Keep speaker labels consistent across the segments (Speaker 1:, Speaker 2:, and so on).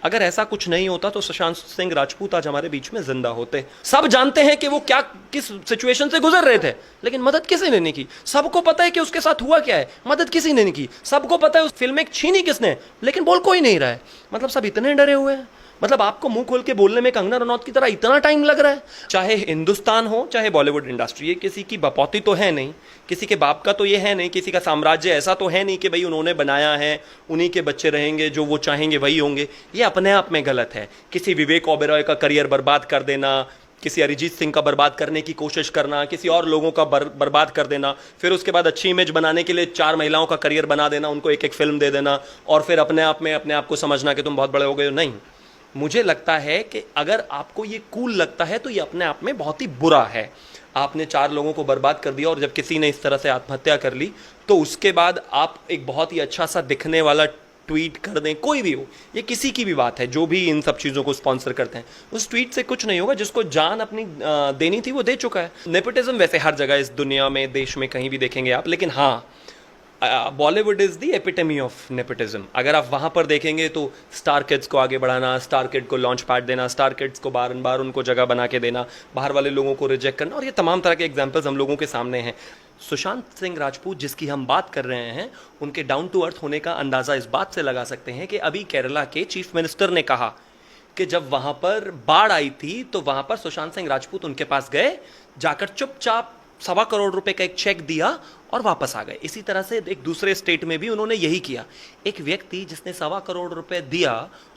Speaker 1: अगर ऐसा कुछ नहीं होता तो सुशांत सिंह राजपूत आज हमारे बीच में जिंदा होते। सब जानते हैं कि वो क्या किस सिचुएशन से गुजर रहे थे, लेकिन मदद किसी ने नहीं की। सबको पता है कि उसके साथ हुआ क्या है, मदद किसी ने नहीं की। सबको पता है उस फिल्म में छीनी किसने, लेकिन बोल कोई नहीं रहा है। मतलब सब इतने डरे हुए हैं। मतलब आपको मुंह खोल के बोलने में कंगना रनौत की तरह इतना टाइम लग रहा है। चाहे हिंदुस्तान हो चाहे बॉलीवुड इंडस्ट्री, ये किसी की बपौती तो है नहीं, किसी के बाप का तो ये है नहीं, किसी का साम्राज्य ऐसा तो है नहीं कि भाई उन्होंने बनाया है, उन्हीं के बच्चे रहेंगे, जो वो चाहेंगे वही होंगे। ये अपने आप में गलत है। किसी विवेक ओबेरॉय का करियर बर्बाद कर देना, किसी अरिजीत सिंह का बर्बाद करने की कोशिश करना, किसी और लोगों का बर्बाद कर देना, फिर उसके बाद अच्छी इमेज बनाने के लिए 4 महिलाओं का करियर बना देना, उनको एक एक फिल्म दे देना, और फिर अपने आप को समझना कि तुम बहुत बड़े हो गए हो। नहीं, मुझे लगता है कि अगर आपको ये कूल लगता है तो ये अपने आप में बहुत ही बुरा है। आपने 4 लोगों को बर्बाद कर दिया, और जब किसी ने इस तरह से आत्महत्या कर ली तो उसके बाद आप एक बहुत ही अच्छा सा दिखने वाला ट्वीट कर दें, कोई भी हो, ये किसी की भी बात है जो भी इन सब चीज़ों को स्पॉन्सर करते हैं, उस ट्वीट से कुछ नहीं होगा। जिसको जान अपनी देनी थी वो दे चुका है। नेपोटिज्म वैसे हर जगह इस दुनिया में, देश में कहीं भी देखेंगे आप, लेकिन हाँ, Bollywood is the epitome of nepotism. अगर आप वहाँ पर देखेंगे तो स्टार किड्स को आगे बढ़ाना, स्टार किड को लॉन्च पैड देना, स्टार किड्स को बार बार उनको जगह बना के देना, बाहर वाले लोगों को रिजेक्ट करना, और ये तमाम तरह के एग्जाम्पल्स हम लोगों के सामने हैं। सुशांत सिंह राजपूत जिसकी हम बात कर रहे हैं, उनके डाउन टू अर्थ होने का अंदाज़ा इस बात से लगा सकते हैं कि अभी केरला के चीफ मिनिस्टर ने कहा कि जब वहाँ पर बाढ़ आई थी तो वहाँ पर सुशांत सिंह राजपूत उनके पास गए, जाकर चुपचाप 1.25 करोड़ रुपए का एक चेक दिया और वापस आ गए। इसी तरह से एक दूसरे स्टेट में भी उन्होंने यही किया। एक व्यक्ति जिसने 1.25 करोड़ रुपए दिया,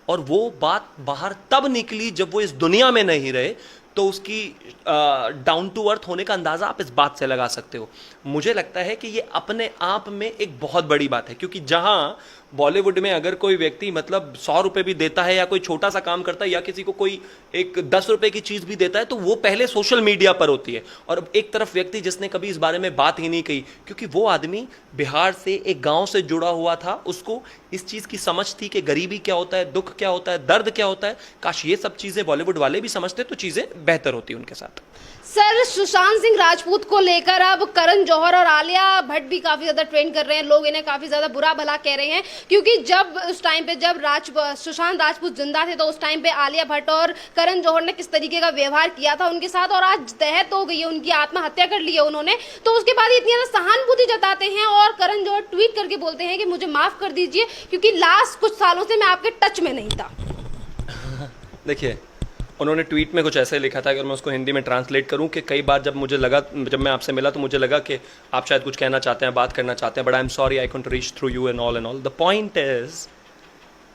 Speaker 1: और वो बात बाहर तब निकली जब वो इस दुनिया में नहीं रहे, तो उसकी डाउन टू अर्थ होने का अंदाज़ा आप इस बात से लगा सकते हो। मुझे लगता है कि ये अपने आप में एक बहुत बड़ी बात है, क्योंकि जहाँ बॉलीवुड में अगर कोई व्यक्ति मतलब 100 रुपये भी देता है, या कोई छोटा सा काम करता है, या किसी को कोई एक 10 रुपये की चीज़ भी देता है, तो वो पहले सोशल मीडिया पर होती है। और एक तरफ व्यक्ति जिसने कभी इस बारे में बात ही नहीं कही, क्योंकि वो आदमी बिहार से एक गाँव से जुड़ा हुआ था, उसको इस चीज़ की समझ थी कि गरीबी क्या होता है, दुख क्या होता है, दर्द क्या होता है। काश ये सब चीज़ें बॉलीवुड वाले भी समझते तो चीज़ें बेहतर होती उनके साथ।
Speaker 2: सर, सुशांत सिंह राजपूत को लेकर अब करण जौहर और आलिया भट्ट भी काफी ज्यादा ट्रेंड कर रहे हैं। लोग इन्हें काफी ज्यादा बुरा भला कह रहे हैं, क्योंकि जब उस टाइम पे जब सुशांत राजपूत जिंदा थे तो उस टाइम पे आलिया भट्ट और करण जौहर ने किस तरीके का व्यवहार किया था उनके साथ, और आज तहत हो गई है, उनकी आत्महत्या कर ली है उन्होंने। तो उसके बाद इतनी ज्यादा सहानुभूति जताते हैं, और करण जौहर ट्वीट करके बोलते हैं कि मुझे माफ कर दीजिए, क्योंकि लास्ट कुछ सालों से मैं आपके टच में नहीं था।
Speaker 1: देखिए, उन्होंने ट्वीट में कुछ ऐसे लिखा था, अगर मैं उसको हिंदी में ट्रांसलेट करूं, कि कई बार जब मैं आपसे मिला तो मुझे लगा कि आप शायद कुछ कहना चाहते हैं, बात करना चाहते हैं, but I am sorry I can't reach through you and all. The point is,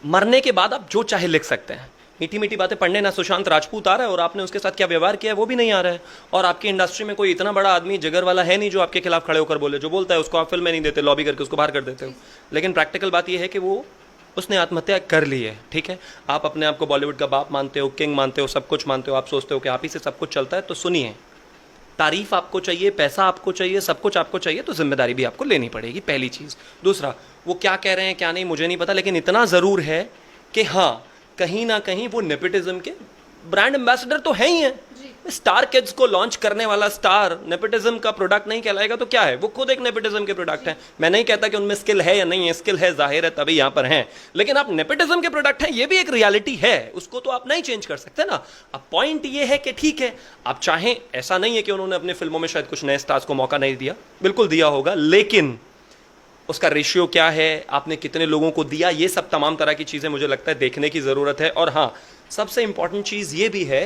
Speaker 1: मरने के बाद आप जो चाहे लिख सकते हैं। मीठी मीठी बातें पढ़ने ना सुशांत राजपूत आ रहा है, और आपने उसके साथ क्या व्यवहार किया है वो भी नहीं आ रहा है। और आपकी इंडस्ट्री में कोई इतना बड़ा आदमी जिगर वाला है नहीं जो आपके खिलाफ खड़े होकर बोले। जो बोलता है उसको आप फिल्म में नहीं देते, लॉबी करके उसको बाहर कर देते हो। लेकिन प्रैक्टिकल बात यह है कि उसने आत्महत्या कर ली है। ठीक है, आप अपने आप को बॉलीवुड का बाप मानते हो, किंग मानते हो, सब कुछ मानते हो, आप सोचते हो कि आप ही से सब कुछ चलता है, तो सुनिए, तारीफ आपको चाहिए, पैसा आपको चाहिए, सब कुछ आपको चाहिए, तो जिम्मेदारी भी आपको लेनी पड़ेगी, पहली चीज़। दूसरा, वो क्या कह रहे हैं क्या नहीं मुझे नहीं पता, लेकिन इतना ज़रूर है कि हाँ, कहीं ना कहीं वो नेपोटिज्म के ब्रांड एम्बेसडर तो है ही हैं। स्टार किड्स को लॉन्च करने वाला स्टार नेपोटिज्म का प्रोडक्ट नहीं कहलाएगा तो क्या है? वो खुद एक नेपोटिज्म के प्रोडक्ट है। मैं नहीं कहता कि उनमें स्किल है या नहीं है, स्किल है, जाहिर है, तभी यहाँ पर हैं, लेकिन आप नेपोटिज्म के प्रोडक्ट हैं, ये भी एक रियलिटी है, उसको तो आप नहीं चेंज कर सकते ना। अब पॉइंट ये है कि ठीक है, आप चाहें, ऐसा नहीं है कि उन्होंने अपनी फिल्मों में शायद कुछ नए स्टार्स को मौका नहीं दिया, बिल्कुल दिया होगा, लेकिन उसका रेशियो क्या है, आपने कितने लोगों को दिया, ये सब तमाम तरह की चीज़ें मुझे लगता है देखने की ज़रूरत है। और हाँ, सबसे इंपॉर्टेंट चीज़ ये भी है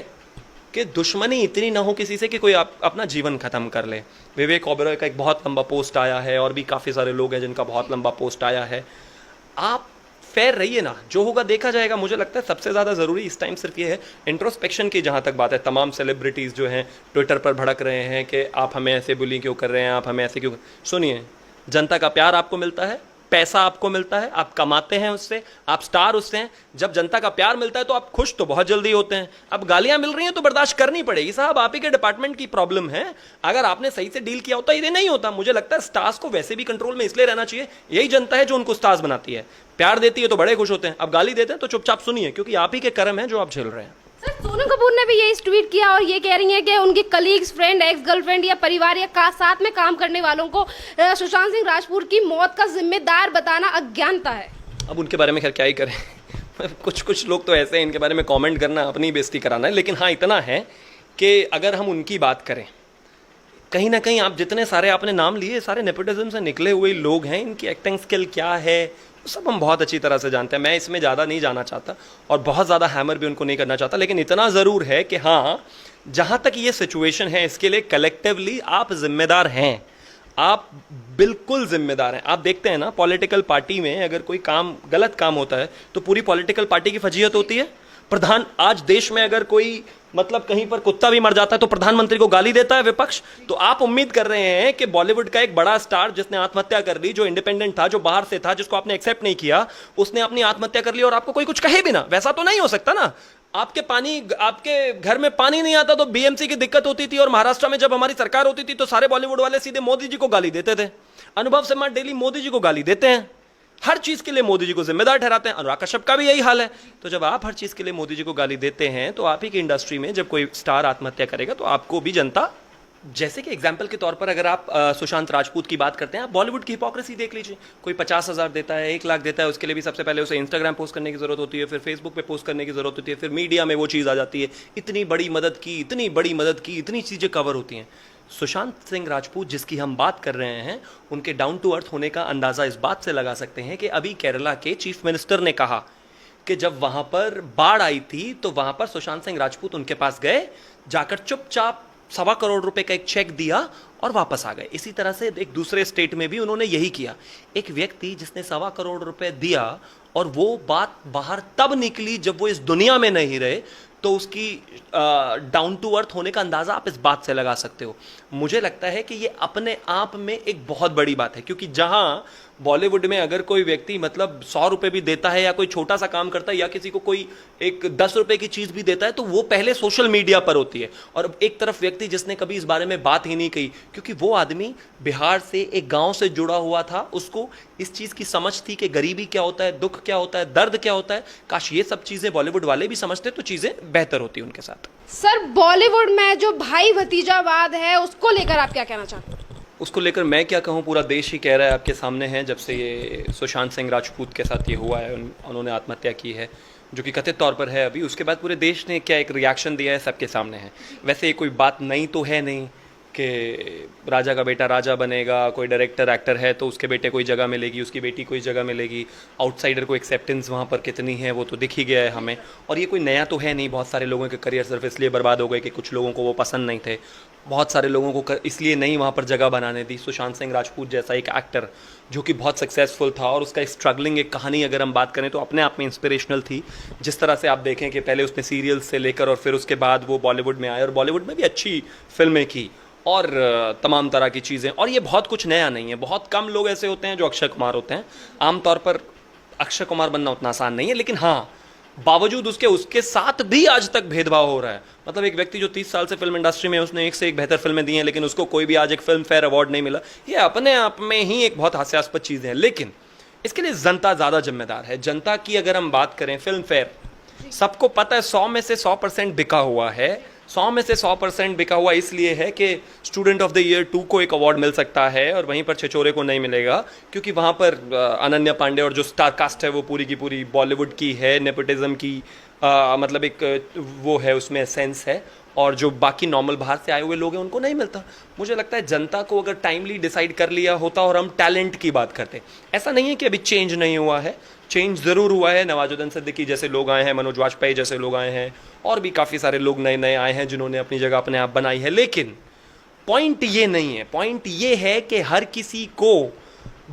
Speaker 1: कि दुश्मनी इतनी ना हो किसी से कि कोई अपना जीवन ख़त्म कर ले। विवेक ओबेरॉय का एक बहुत लंबा पोस्ट आया है, और भी काफ़ी सारे लोग हैं जिनका बहुत लंबा पोस्ट आया है। आप फेयर रहिए ना, जो होगा देखा जाएगा। मुझे लगता है सबसे ज़्यादा ज़रूरी इस टाइम सिर्फ ये है इंट्रोस्पेक्शन की, जहाँ तक बात है। तमाम सेलिब्रिटीज़ जो हैं ट्विटर पर भड़क रहे हैं कि आप हमें ऐसे बुली क्यों कर रहे हैं, आप हमें ऐसे क्यों। सुनिए, जनता का प्यार आपको मिलता है, पैसा आपको मिलता है, आप कमाते हैं उससे, आप स्टार उससे हैं। जब जनता का प्यार मिलता है तो आप खुश तो बहुत जल्दी होते हैं। अब गालियां मिल रही हैं तो बर्दाश्त करनी पड़ेगी साहब, आप ही के डिपार्टमेंट की प्रॉब्लम है। अगर आपने सही से डील किया होता ये नहीं होता। मुझे लगता है स्टार्स को वैसे भी कंट्रोल में इसलिए रहना चाहिए, यही जनता है जो उनको स्टार्स बनाती है। प्यार देती है तो बड़े खुश होते हैं, अब गाली देते हैं तो चुपचाप सुनिए, क्योंकि आप ही के कर्म हैं जो आप झेल रहे हैं।
Speaker 2: सर, सोनम कपूर ने भी यही ट्वीट किया और ये कह रही हैं कि उनकी कलीग्स, फ्रेंड, एक्स गर्लफ्रेंड या परिवार या साथ में काम करने वालों को सुशांत सिंह राजपूत की मौत का जिम्मेदार बताना अज्ञानता है।
Speaker 1: अब उनके बारे में खैर क्या ही करें, कुछ कुछ लोग तो ऐसे हैं, इनके बारे में कमेंट करना अपनी बेइज्जती कराना है। लेकिन हाँ, इतना है कि अगर हम उनकी बात करें, कहीं ना कहीं आप जितने सारे आपने नाम लिए, सारे नेपोटिज्म से निकले हुए लोग हैं। इनकी एक्टिंग स्किल क्या है सब हम बहुत अच्छी तरह से जानते हैं। मैं इसमें ज़्यादा नहीं जाना चाहता और बहुत ज़्यादा हैमर भी उनको नहीं करना चाहता, लेकिन इतना ज़रूर है कि हाँ, जहाँ तक ये सिचुएशन है इसके लिए कलेक्टिवली आप जिम्मेदार हैं, आप बिल्कुल जिम्मेदार हैं। आप देखते हैं ना, पॉलिटिकल पार्टी में अगर कोई काम गलत काम होता है तो पूरी पॉलिटिकल पार्टी की फजीहत होती है। प्रधान, आज देश में अगर कोई मतलब कहीं पर कुत्ता भी मर जाता है तो प्रधानमंत्री को गाली देता है विपक्ष। तो आप उम्मीद कर रहे हैं कि बॉलीवुड का एक बड़ा स्टार जिसने आत्महत्या कर ली, जो इंडिपेंडेंट था, जो बाहर से था, जिसको आपने एक्सेप्ट नहीं किया, उसने अपनी आत्महत्या कर ली और आपको कोई कुछ कहे भी ना? वैसा तो नहीं हो सकता ना। आपके घर में पानी नहीं आता तो बीएमसी की दिक्कत होती थी, और महाराष्ट्र में जब हमारी सरकार होती थी तो सारे बॉलीवुड वाले सीधे मोदी जी को गाली देते थे। अनुभव शर्मा डेली मोदी जी को गाली देते हैं, हर चीज के लिए मोदी जी को जिम्मेदार ठहराते हैं। अनुराग कश्यप का भी यही हाल है। तो जब आप हर चीज के लिए मोदी जी को गाली देते हैं तो आप ही की इंडस्ट्री में जब कोई स्टार आत्महत्या करेगा तो आपको भी जनता, जैसे कि एग्जाम्पल के तौर पर अगर आप सुशांत राजपूत की बात करते हैं, आप बॉलीवुड की हिपोक्रेसी देख लीजिए। कोई 50,000 देता है, 1 लाख देता है, उसके लिए भी सबसे पहले उसे इंस्टाग्राम पोस्ट करने की जरूरत होती है, फिर फेसबुक पे पोस्ट करने की जरूरत होती है, फिर मीडिया में वो चीज़ आ जाती है, इतनी बड़ी मदद की, इतनी बड़ी मदद की, इतनी चीज़ें कवर होती हैं। सुशांत सिंह राजपूत जिसकी हम बात कर रहे हैं, उनके डाउन टू अर्थ होने का अंदाज़ा इस बात से लगा सकते हैं कि अभी केरला के चीफ मिनिस्टर ने कहा कि जब वहाँ पर बाढ़ आई थी तो वहाँ पर सुशांत सिंह राजपूत उनके पास गए, जाकर चुपचाप 1.25 करोड़ रुपए का एक चेक दिया और वापस आ गए। इसी तरह से एक दूसरे स्टेट में भी उन्होंने यही किया। एक व्यक्ति जिसने 1.25 करोड़ रुपए दिया और वो बात बाहर तब निकली जब वो इस दुनिया में नहीं रहे, तो उसकी डाउन टू अर्थ होने का अंदाज़ा आप इस बात से लगा सकते हो। मुझे लगता है कि ये अपने आप में एक बहुत बड़ी बात है, क्योंकि जहां बॉलीवुड में अगर कोई व्यक्ति मतलब 100 रुपए भी देता है या कोई छोटा सा काम करता है या किसी को कोई एक 10 रुपए की चीज़ भी देता है तो वो पहले सोशल मीडिया पर होती है। और एक तरफ व्यक्ति जिसने कभी इस बारे में बात ही नहीं कही, क्योंकि वो आदमी बिहार से एक गाँव से जुड़ा हुआ था, उसको इस चीज़ की समझ थी कि गरीबी क्या होता है, दुख क्या होता है, दर्द क्या होता है। काश ये सब चीज़ें बॉलीवुड वाले भी समझते तो चीज़ें बेहतर होती उनके साथ।
Speaker 2: सर, बॉलीवुड में जो भाई भतीजावाद है उसको लेकर आप क्या कहना चाहते हैं?
Speaker 1: उसको लेकर मैं क्या कहूँ, पूरा देश ही कह रहा है, आपके सामने है। जब से ये सुशांत सिंह राजपूत के साथ ये हुआ है, उन्होंने आत्महत्या की है, जो कि कथित तौर पर है अभी, उसके बाद पूरे देश ने क्या एक रिएक्शन दिया है सबके सामने है। वैसे ये कोई बात नई तो है नहीं कि राजा का बेटा राजा बनेगा, कोई डायरेक्टर एक्टर है तो उसके बेटे कोई जगह मिलेगी, उसकी बेटी कोई जगह मिलेगी। आउटसाइडर को एक्सेप्टेंस वहाँ पर कितनी है वो तो दिख ही गया है हमें। और ये कोई नया तो है नहीं। बहुत सारे लोगों के करियर सिर्फ इसलिए बर्बाद हो गए कि कुछ लोगों को वो पसंद नहीं थे, बहुत सारे लोगों को इसलिए नहीं वहाँ पर जगह बनाने दी। सुशांत सिंह राजपूत जैसा एक एक्टर जो कि बहुत सक्सेसफुल था, और उसका स्ट्रगलिंग एक कहानी अगर हम बात करें तो अपने आप में इंस्पिरेशनल थी। जिस तरह से आप देखें कि पहले उसने सीरियल्स से लेकर और फिर उसके बाद वो बॉलीवुड में आए और बॉलीवुड में भी अच्छी फिल्में की और तमाम तरह की चीज़ें। और ये बहुत कुछ नया नहीं है। बहुत कम लोग ऐसे होते हैं जो अक्षय कुमार होते हैं। आमतौर पर अक्षय कुमार बनना उतना आसान नहीं है, लेकिन हाँ, बावजूद उसके साथ भी आज तक भेदभाव हो रहा है। मतलब एक व्यक्ति जो 30 साल से फिल्म इंडस्ट्री में, उसने एक से एक बेहतर फिल्में दी हैं, लेकिन उसको कोई भी आज एक फिल्म फेयर अवार्ड नहीं मिला। ये अपने आप में ही एक बहुत हास्यास्पद चीज़ है, लेकिन इसके लिए जनता ज़्यादा जिम्मेदार है। जनता की अगर हम बात करें, फिल्म फेयर सबको पता है 100 में से 100% बिका हुआ है। 100 में से 100% बिका हुआ इसलिए है कि स्टूडेंट ऑफ द ईयर 2 को एक अवार्ड मिल सकता है और वहीं पर छिछोरे को नहीं मिलेगा, क्योंकि वहाँ पर अनन्या पांडे और जो स्टार कास्ट है वो पूरी की पूरी बॉलीवुड की है, नेपोटिज्म की मतलब एक वो है, उसमें सेंस है। और जो बाकी नॉर्मल बाहर से आए हुए लोग हैं उनको नहीं मिलता। मुझे लगता है जनता को अगर टाइमली डिसाइड कर लिया होता और हम टैलेंट की बात करते, ऐसा नहीं है कि अभी चेंज नहीं हुआ है, चेंज ज़रूर हुआ है। नवाजुद्दीन सिद्दीकी जैसे लोग आए हैं, मनोज वाजपेयी जैसे लोग आए हैं, और भी काफ़ी सारे लोग नए नए आए हैं जिन्होंने अपनी जगह अपने आप बनाई है। लेकिन पॉइंट ये नहीं है। पॉइंट ये है कि हर किसी को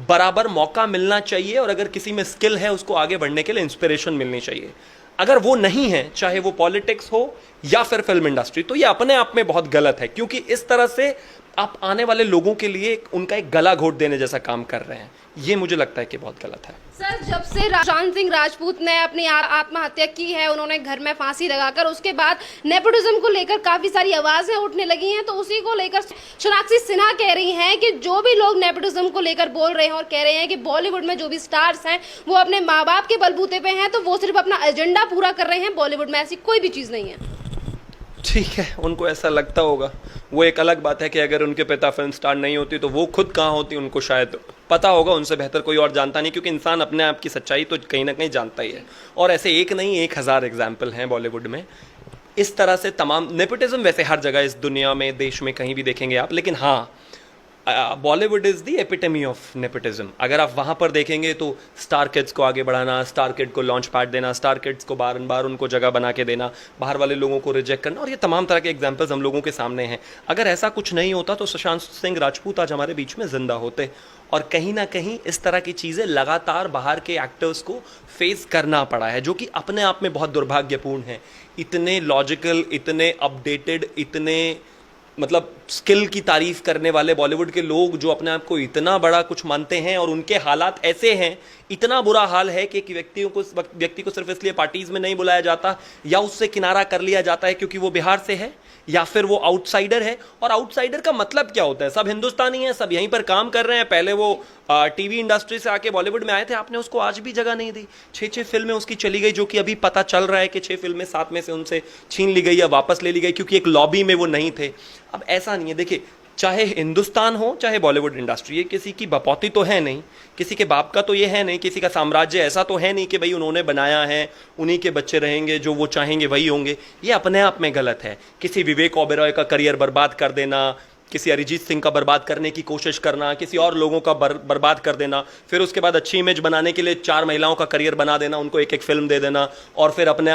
Speaker 1: बराबर मौका मिलना चाहिए, और अगर किसी में स्किल है उसको आगे बढ़ने के लिए इंस्पिरेशन मिलनी चाहिए। अगर वो नहीं है, चाहे वो पॉलिटिक्स हो या फिर फिल्म इंडस्ट्री, तो ये अपने आप में बहुत गलत है, क्योंकि इस तरह से आप आने वाले लोगों के लिए उनका एक गला घोट देने जैसा काम कर रहे हैं। ये मुझे लगता है कि बहुत गलत है।
Speaker 2: सर, जब से सुशांत सिंह राजपूत ने अपनी आत्महत्या की है, उन्होंने घर में फांसी लगाकर, उसके बाद नेपोटिज्म को लेकर काफी सारी आवाजें उठने लगी हैं। तो उसी को लेकर सोनाक्षी सिन्हा कह रही हैं कि जो भी लोग नेपोटिज्म को लेकर बोल रहे हैं और कह रहे हैं कि बॉलीवुड में जो भी स्टार्स हैं वो अपने माँ बाप के बलबूते पे हैं, तो वो सिर्फ अपना एजेंडा पूरा कर रहे हैं, बॉलीवुड में ऐसी कोई भी चीज नहीं है।
Speaker 1: ठीक है, उनको ऐसा लगता होगा। वो एक अलग बात है कि अगर उनके पिता फिल्म स्टार नहीं होती तो वो खुद कहाँ होती, उनको शायद पता होगा उनसे बेहतर कोई और जानता नहीं, क्योंकि इंसान अपने आप की सच्चाई तो कहीं ना कहीं जानता ही है। और ऐसे एक नहीं 1000 एग्जाम्पल हैं बॉलीवुड में इस तरह से। तमाम नेपोटिज्म वैसे हर जगह इस दुनिया में, देश में कहीं भी देखेंगे आप, लेकिन हाँ Bollywood is the epitome of nepotism. अगर आप वहाँ पर देखेंगे तो स्टार किड्स को आगे बढ़ाना, स्टार किड को लॉन्च पैड देना, स्टार किड्स को बार बार उनको जगह बना के देना, बाहर वाले लोगों को रिजेक्ट करना, और ये तमाम तरह के एग्जाम्पल्स हम लोगों के सामने हैं। अगर ऐसा कुछ नहीं होता तो सुशांत सिंह राजपूत आज हमारे बीच में जिंदा होते। और कहीं ना कहीं इस तरह की चीज़ें लगातार बाहर के एक्टर्स को फेस करना पड़ा है, जो कि अपने आप में बहुत दुर्भाग्यपूर्ण है। इतने लॉजिकल, इतने अपडेटेड, इतने मतलब स्किल की तारीफ करने वाले बॉलीवुड के लोग जो अपने आप को इतना बड़ा कुछ मानते हैं, और उनके हालात ऐसे हैं, इतना बुरा हाल है कि एक व्यक्ति को सिर्फ इसलिए पार्टीज में नहीं बुलाया जाता या उससे किनारा कर लिया जाता है क्योंकि वो बिहार से है या फिर वो आउटसाइडर है। और आउटसाइडर का मतलब क्या होता है? सब हिंदुस्तानी हैं, सब यहीं पर काम कर रहे हैं। पहले वो टीवी इंडस्ट्री से आके बॉलीवुड में आए थे, आपने उसको आज भी जगह नहीं दी। 6 फिल्में उसकी चली गई, जो कि अभी पता चल रहा है कि 6 फिल्में 7 में से उनसे छीन ली गई या वापस ले ली गई, क्योंकि एक लॉबी में वो नहीं थे। अब ऐसा नहीं है, देखिए, चाहे हिंदुस्तान हो चाहे बॉलीवुड इंडस्ट्री, ये किसी की बपौती तो है नहीं, किसी के बाप का तो ये है नहीं, किसी का साम्राज्य ऐसा तो है नहीं कि भाई उन्होंने बनाया है, उन्हीं के बच्चे रहेंगे, जो वो चाहेंगे वही होंगे। ये अपने आप में गलत है। किसी विवेक ओबेरॉय का करियर बर्बाद कर देना, किसी अरिजीत सिंह का बर्बाद करने की कोशिश करना, किसी और लोगों का बर्बाद कर देना, फिर उसके बाद अच्छी इमेज बनाने के लिए 4 महिलाओं का करियर बना देना, उनको एक फिल्म दे देना, और फिर अपने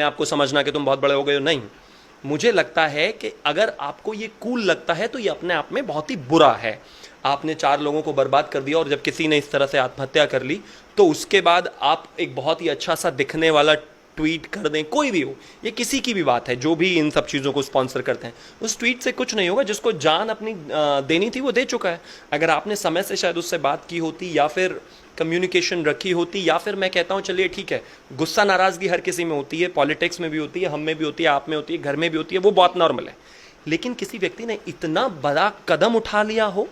Speaker 1: आप को समझना कि तुम बहुत बड़े हो गए हो। नहीं, मुझे लगता है कि अगर आपको ये कूल लगता है तो ये अपने आप में बहुत ही बुरा है। आपने 4 लोगों को बर्बाद कर दिया, और जब किसी ने इस तरह से आत्महत्या कर ली तो उसके बाद आप एक बहुत ही अच्छा सा दिखने वाला ट्वीट कर दें, कोई भी हो, ये किसी की भी बात है जो भी इन सब चीज़ों को स्पॉन्सर करते हैं, उस ट्वीट से कुछ नहीं होगा। जिसको जान अपनी देनी थी वो दे चुका है। अगर आपने समय से शायद उससे बात की होती, या फिर कम्युनिकेशन रखी होती, या फिर मैं कहता हूँ चलिए ठीक है, गुस्सा नाराज़गी हर किसी में होती है, पॉलिटिक्स में भी होती है, हम में भी होती है, आप में होती है, घर में भी होती है, वो बहुत नॉर्मल है। लेकिन किसी व्यक्ति ने इतना बड़ा कदम उठा लिया हो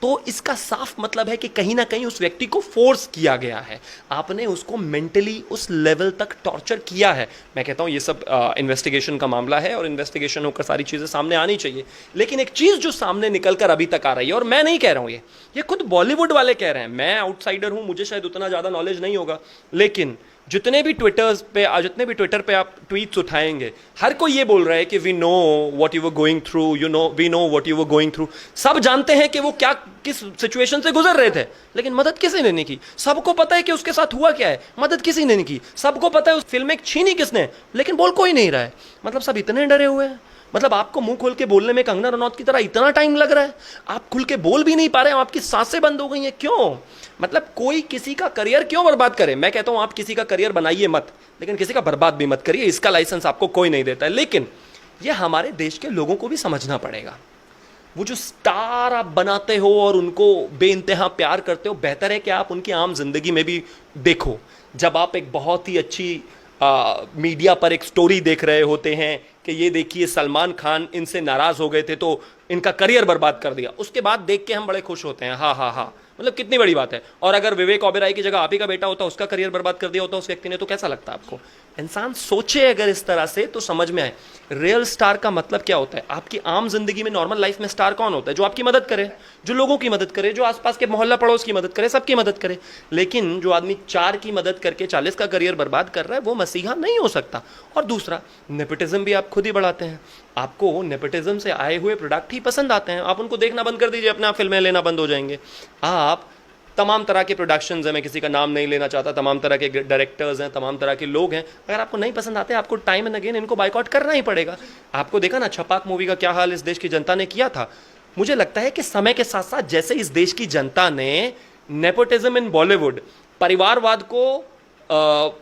Speaker 1: तो इसका साफ मतलब है कि कहीं ना कहीं उस व्यक्ति को फोर्स किया गया है, आपने उसको मेंटली उस लेवल तक टॉर्चर किया है। मैं कहता हूँ ये सब इन्वेस्टिगेशन का मामला है, और इन्वेस्टिगेशन होकर सारी चीज़ें सामने आनी चाहिए। लेकिन एक चीज़ जो सामने निकल कर अभी तक आ रही है, और मैं नहीं कह रहा हूँ, ये खुद बॉलीवुड वाले कह रहे हैं, मैं आउटसाइडर हूँ, मुझे शायद उतना ज़्यादा नॉलेज नहीं होगा, लेकिन जितने भी ट्विटर पे आप ट्वीट्स उठाएंगे, हर कोई ये बोल रहा है कि we know what you were going through, we know what you were going through. सब जानते हैं कि वो किस सिचुएशन से गुजर रहे थे, लेकिन मदद किसी ने नहीं की। सबको पता है कि उसके साथ हुआ क्या है, मदद किसी ने नहीं की। सबको पता है उस फिल्म छीनी किसने, लेकिन बोल कोई नहीं रहा है। मतलब सब इतने डरे हुए हैं। मतलब आपको मुंह खोल के बोलने में कंगना रनौत की तरह इतना टाइम लग रहा है, आप खुल के बोल भी नहीं पा रहे हैं, आपकी सांसें बंद हो गई हैं। क्यों? मतलब कोई किसी का करियर क्यों बर्बाद करे? मैं कहता हूं आप किसी का करियर बनाइए मत, लेकिन किसी का बर्बाद भी मत करिए। इसका लाइसेंस आपको कोई नहीं देता है। लेकिन ये हमारे देश के लोगों को भी समझना पड़ेगा। वो जो स्टार आप बनाते हो और उनको बेइंतहा प्यार करते हो, बेहतर है कि आप उनकी आम जिंदगी में भी देखो। जब आप एक बहुत ही अच्छी मीडिया पर एक स्टोरी देख रहे होते हैं कि ये देखिए सलमान खान इनसे नाराज हो गए थे तो इनका करियर बर्बाद कर दिया, उसके बाद देख के हम बड़े खुश होते हैं, हाँ हाँ हाँ, मतलब कितनी बड़ी बात है। और अगर विवेक ओबेरॉय की जगह आप ही का बेटा होता, उसका करियर बर्बाद कर दिया होता उस व्यक्ति ने, तो कैसा लगता आपको? इंसान सोचे अगर इस तरह से तो समझ में आए रियल स्टार का मतलब क्या होता है। आपकी आम जिंदगी में, नॉर्मल लाइफ में स्टार कौन होता है? जो आपकी मदद करे, जो लोगों की मदद करे, जो आसपास के मोहल्ला पड़ोस की मदद करे, सबकी मदद करे। लेकिन जो आदमी 4 की मदद करके 40 का करियर बर्बाद कर रहा है, वो मसीहा नहीं हो सकता। और दूसरा, नेपोटिज्म भी आप खुद ही बढ़ाते हैं। आपको नेपोटिज्म से आए हुए प्रोडक्ट ही पसंद आते हैं, आप उनको देखना बंद कर दीजिए, अपने आप फिल्में लेना बंद हो जाएंगे। आप तमाम तरह के प्रोडक्शंस हैं, मैं किसी का नाम नहीं लेना चाहता, तमाम तरह के डायरेक्टर्स हैं, तमाम तरह के लोग हैं, अगर आपको नहीं पसंद आते, आपको टाइम एंड अगेन इनको बाइकआउट करना ही पड़ेगा। आपको देखा ना छपाक मूवी का क्या हाल इस देश की जनता ने किया था। मुझे लगता है कि समय के साथ साथ जैसे इस देश की जनता ने नेपोटिज्म इन बॉलीवुड, परिवारवाद को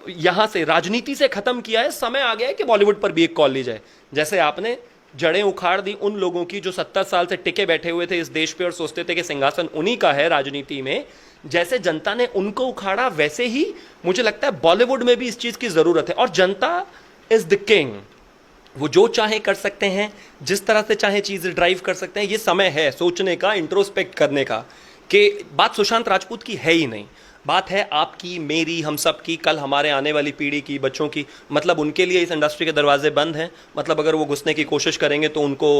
Speaker 1: यहां से, राजनीति से खत्म किया है, समय आ गया है कि बॉलीवुड पर भी एक कॉल ली जाए। जैसे आपने जड़ें उखाड़ दी उन लोगों की जो 70 साल से टिके बैठे हुए थे इस देश पे और सोचते थे कि सिंहासन उन्हीं का है राजनीति में, जैसे जनता ने उनको उखाड़ा, वैसे ही मुझे लगता है बॉलीवुड में भी इस चीज की जरूरत है। और जनता इज द किंग, वो जो चाहे कर सकते हैं, जिस तरह से चाहे चीजें ड्राइव कर सकते हैं। ये समय है सोचने का, इंट्रोस्पेक्ट करने का, कि बात सुशांत राजपूत की है ही नहीं, बात है आपकी, मेरी, हम सब की, कल हमारे आने वाली पीढ़ी की, बच्चों की। मतलब उनके लिए इस इंडस्ट्री के दरवाजे बंद हैं। मतलब अगर वो घुसने की कोशिश करेंगे तो उनको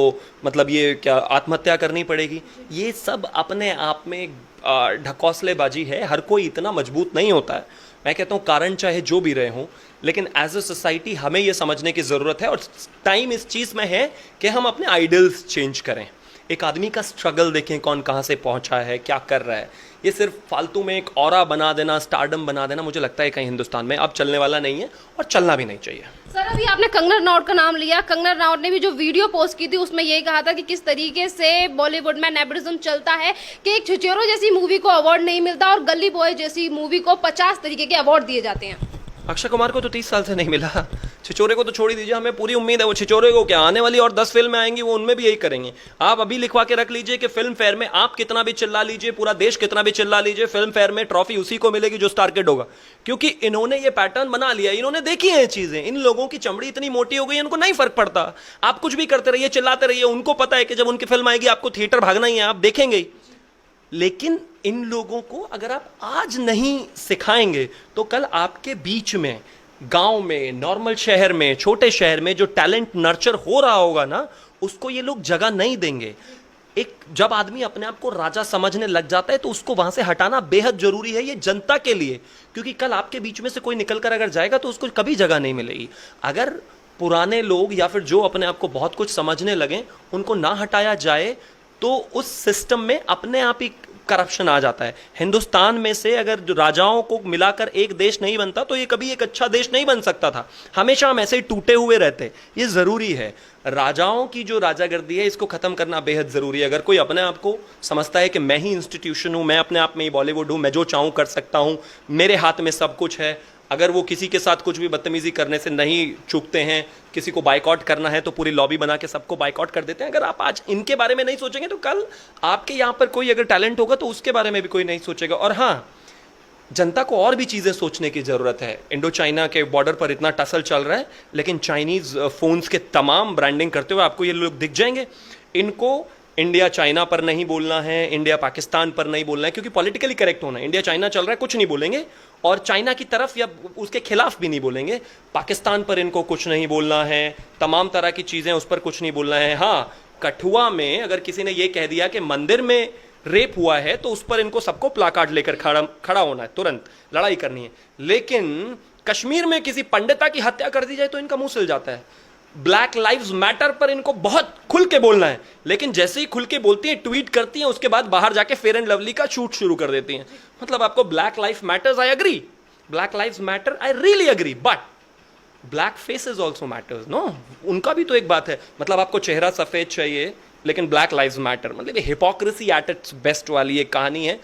Speaker 1: मतलब ये क्या आत्महत्या करनी पड़ेगी। ये सब अपने आप में ढकोसलेबाजी है, हर कोई इतना मजबूत नहीं होता है। मैं कहता हूँ कारण चाहे जो भी रहे हों, लेकिन एज अ सोसाइटी हमें ये समझने की ज़रूरत है और टाइम इस चीज़ में है कि हम अपने आइडल्स चेंज करें। एक आदमी का स्ट्रगल देखें, कौन कहाँ से पहुँचा है, क्या कर रहा है। ये सिर्फ फालतू में एक ऑरा बना देना, स्टारडम बना देना, मुझे लगता है कहीं हिंदुस्तान में अब चलने वाला नहीं है और चलना भी नहीं चाहिए।
Speaker 2: सर, अभी आपने कंगना रनौत का नाम लिया। कंगना रनौत ने भी जो वीडियो पोस्ट की थी उसमें यही कहा था कि किस तरीके से बॉलीवुड में नेपोटिज्म चलता है कि एक छिछोरे जैसी मूवी को अवार्ड नहीं मिलता और गली बॉय जैसी मूवी को 50 तरीके के अवार्ड दिए जाते हैं।
Speaker 1: अक्षय कुमार को तो 30 साल से नहीं मिला, छिछोरे को तो छोड़ ही दीजिए। हमें पूरी उम्मीद है वो छिछोरे को क्या आने वाली और 10 फिल्में आएंगी वो उनमें भी यही करेंगे। आप अभी लिखवा के रख लीजिए कि फिल्म फेयर में आप कितना भी चिल्ला लीजिए, पूरा देश कितना भी चिल्ला लीजिए, फिल्म फेयर में ट्रॉफी उसी को मिलेगी जो स्टार किड होगा, क्योंकि इन्होंने ये पैटर्न बना लिया, इन्होंने देखी है चीजें। इन लोगों की चमड़ी इतनी मोटी हो गई है, उनको नहीं फर्क पड़ता। आप कुछ भी करते रहिए, चिल्लाते रहिए, उनको पता है कि जब उनकी फिल्म आएगी आपको थिएटर भागना ही है, आप देखेंगे ही। लेकिन इन लोगों को अगर आप आज नहीं सिखाएंगे तो कल आपके बीच में, गांव में, नॉर्मल शहर में, छोटे शहर में जो टैलेंट नर्चर हो रहा होगा ना, उसको ये लोग जगह नहीं देंगे। एक जब आदमी अपने आप को राजा समझने लग जाता है तो उसको वहां से हटाना बेहद जरूरी है, ये जनता के लिए, क्योंकि कल आपके बीच में से कोई निकलकर अगर जाएगा तो उसको कभी जगह नहीं मिलेगी। अगर पुराने लोग या फिर जो अपने आप को बहुत कुछ समझने लगे उनको ना हटाया जाए तो उस सिस्टम में अपने आप ही करप्शन आ जाता है। हिंदुस्तान में से अगर राजाओं को मिलाकर एक देश नहीं बनता तो ये कभी एक अच्छा देश नहीं बन सकता था। हमेशा हम ऐसे ही टूटे हुए रहते। ये जरूरी है, राजाओं की जो राजागर्दी है इसको खत्म करना बेहद जरूरी है। अगर कोई अपने आप को समझता है कि मैं ही इंस्टीट्यूशन हूं, मैं अपने आप में ही बॉलीवुड हूं, मैं जो चाहूं कर सकता हूं, मेरे हाथ में सब कुछ है, अगर वो किसी के साथ कुछ भी बदतमीजी करने से नहीं चूकते हैं, किसी को बाइकआउट करना है तो पूरी लॉबी बना के सबको बाइकआउट कर देते हैं। अगर आप आज इनके बारे में नहीं सोचेंगे तो कल आपके यहाँ पर कोई अगर टैलेंट होगा तो उसके बारे में भी कोई नहीं सोचेगा। और हाँ, जनता को और भी चीज़ें सोचने की ज़रूरत है। इंडो चाइना के बॉर्डर पर इतना टसल चल रहा है, लेकिन चाइनीज़ फ़ोन्स के तमाम ब्रांडिंग करते हुए आपको ये लोग दिख जाएंगे। इनको इंडिया चाइना पर नहीं बोलना है, इंडिया पाकिस्तान पर नहीं बोलना है, क्योंकि पॉलिटिकली करेक्ट होना है। इंडिया चाइना चल रहा है, कुछ नहीं बोलेंगे, और चाइना की तरफ या उसके खिलाफ भी नहीं बोलेंगे। पाकिस्तान पर इनको कुछ नहीं बोलना है, तमाम तरह की चीज़ें उस पर कुछ नहीं बोलना है। हाँ, कठुआ में अगर किसी ने ये कह दिया कि मंदिर में रेप हुआ है तो उस पर इनको सबको प्लाकार्ड लेकर खड़ा होना है, तुरंत लड़ाई करनी है। लेकिन कश्मीर में किसी पंडिता की हत्या कर दी जाए तो इनका मुंह सिल जाता है। ब्लैक लाइव्स मैटर पर इनको बहुत खुल के बोलना है, लेकिन जैसे ही खुल के बोलती हैं, ट्वीट करती हैं, उसके बाद बाहर जाके फेयर एंड लवली का शूट शुरू कर देती हैं। मतलब आपको black life matters, I agree, black lives matter, I really agree, but black faces also matters, no, उनका भी तो एक बात है। मतलब आपको चेहरा सफेद चाहिए लेकिन ब्लैक लाइव्स मैटर, मतलब ये हिपोक्रेसी एट इट्स बेस्ट वाली एक कहानी है।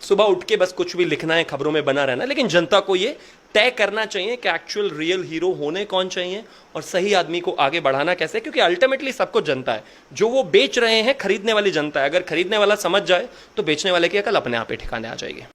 Speaker 1: सुबह उठ के बस कुछ भी लिखना है, खबरों में बना रहना है, लेकिन जनता को ये तय करना चाहिए कि एक्चुअल रियल हीरो होने कौन चाहिए और सही आदमी को आगे बढ़ाना कैसे, क्योंकि अल्टीमेटली सबको जनता है। जो वो बेच रहे हैं, खरीदने वाली जनता है। अगर खरीदने वाला समझ जाए तो बेचने वाले की अकल अपने आप ही ठिकाने आ जाएगी।